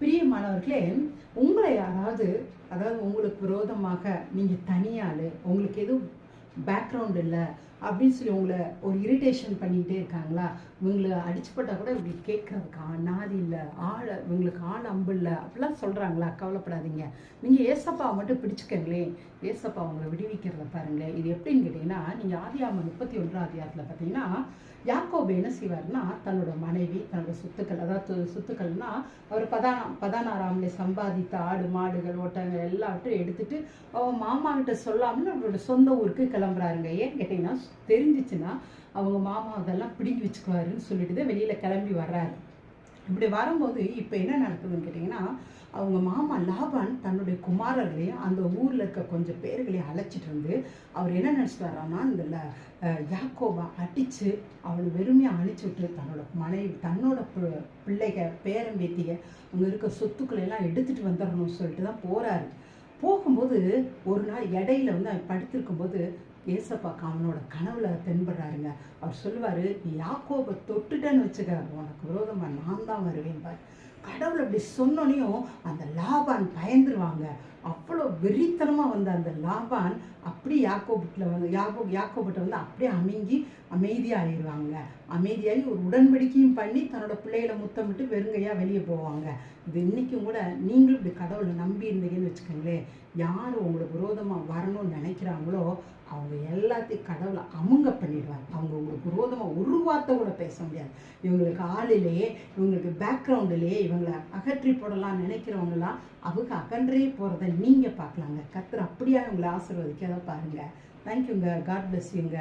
பிரியமானவர்களே, உங்களை யாராவது உங்களுக்கு விரோதமாக நீங்கள் தனியாள், உங்களுக்கு எதுவும் பேக்ரவுண்ட் இல்லை அப்படின்னு சொல்லி உங்களை ஒரு இரிட்டேஷன் பண்ணிகிட்டே இருக்காங்களா? இவங்களை அடிச்சுப்பட்டா கூட இப்படி கேட்குறதுக்கு நாதி இல்லை, இவங்களுக்கு அம்பு இல்லை அப்படிலாம் சொல்கிறாங்களா? கவலைப்படாதீங்க. நீங்கள் ஏசப்பாவை மட்டும் பிடிச்சிக்கங்களேன், ஏசப்பா உங்களை விடுவிக்கிறத பாருங்களேன். இது எப்படின்னு கேட்டிங்கன்னா, நீங்கள் ஆதியாகமம் 31 அதிகாரத்தில் பார்த்தீங்கன்னா, யாக்கோபு என்ன செய்வார்னா, தன்னோட மனைவி, தன்னோட சொத்துக்கள், அதாவது சொத்துக்கள்னா அவர் 16ஆம்ல சம்பாதித்த ஆடு மாடுகள் ஓட்டங்கள் எல்லாவற்றையும் எடுத்துட்டு அவங்க மாமா கிட்ட சொல்லாமல் அவரோட சொந்த ஊருக்கு கிளம்புறாருங்க. ஏன்னு கேட்டிங்கன்னா, தெரிஞ்சிச்சுன்னா அவங்க மாமா அதெல்லாம் பிடிங்கி வச்சுக்குவாருன்னு சொல்லிட்டு தான் வெளியில் கிளம்பி வர்றாரு. இப்படி வரும்போது இப்போ என்ன நடக்குதுன்னு கேட்டிங்கன்னா, அவங்க மாமா லாபான் தன்னுடைய குமாரர்களையும் அந்த ஊரில் இருக்க கொஞ்சம் பேர்களையும் அழைச்சிட்டு வந்து அவர் என்ன நினச்சிட்டு வர்றான்னா, இந்த யாக்கோபை அடித்து அவளை வெறுமையாக அழிச்சு விட்டு தன்னோட மனைவி, தன்னோட பிள்ளைக பேரம்பேத்திக அங்கே இருக்க சொத்துக்களை எல்லாம் எடுத்துகிட்டு வந்துடணும்னு சொல்லிட்டு தான் போகிறாரு. போகும்போது ஒரு நாள் இடையில வந்து அவன் படுத்திருக்கும்போது ஏசப்பா அவனோட கனவுல தென்படுறாருங்க. அவர் சொல்லுவார், நீ யாக்கோபை தொட்டுட்டேன்னு வச்சுக்க, உனக்கு விரோதமாக நான் தான் வருவேன் பார். கடவுள் அப்படி சொன்னோனையும் அந்த லாபான் பயந்துருவாங்க. அவ்வளோ வெறித்தனமாக வந்த அந்த லாபான் அப்படி யாக்கோபுட்டில் வந்து யாக்கோபுட்ட வந்து அப்படியே அமைதியாகிடுவாங்க. அமைதியாகி ஒரு உடன்படிக்கையும் பண்ணி தன்னோட பிள்ளைகளை முத்தமிட்டு வெறுங்கையாக வெளியே போவாங்க. இது இன்றைக்கும் கூட நீங்களும் இப்படி கடவுளை நம்பி இருந்தீங்கன்னு வச்சுக்கோங்களேன், யார் உங்களுக்கு விரோதமாக வரணும்னு நினைக்கிறாங்களோ அவங்க எல்லாத்தையும் கடவுளை அமுங்க பண்ணிடுவாங்க. அவங்க உங்களுக்கு விரோதமாக ஒரு வார்த்தை கூட பேச முடியாது. இவங்களுக்கு ஆளிலேயே, இவங்களுக்கு பேக்ரவுண்டிலேயே இவங்களை அகற்றி போடலாம் நினைக்கிறவங்களாம் அவங்க அகன்றே போகிறத நீங்கள் பார்க்கலாங்க. கர்த்தர் அப்படியே உங்களை ஆசீர்வதிக்க பாருங்கள். தேங்க்யூங்க. காட் பிளஸ் யூங்க.